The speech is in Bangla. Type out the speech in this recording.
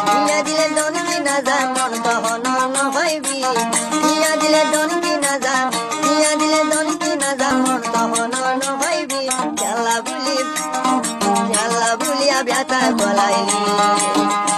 দিয়া দিলে দন কিনা যায় মন তখন নহইবি দিয়া দিলে দন কিনা যায় দিয়া দিলে দন কিনা যায় মন তখন নহইবি খেলা বুলিয়া ব্যথা বলাইলি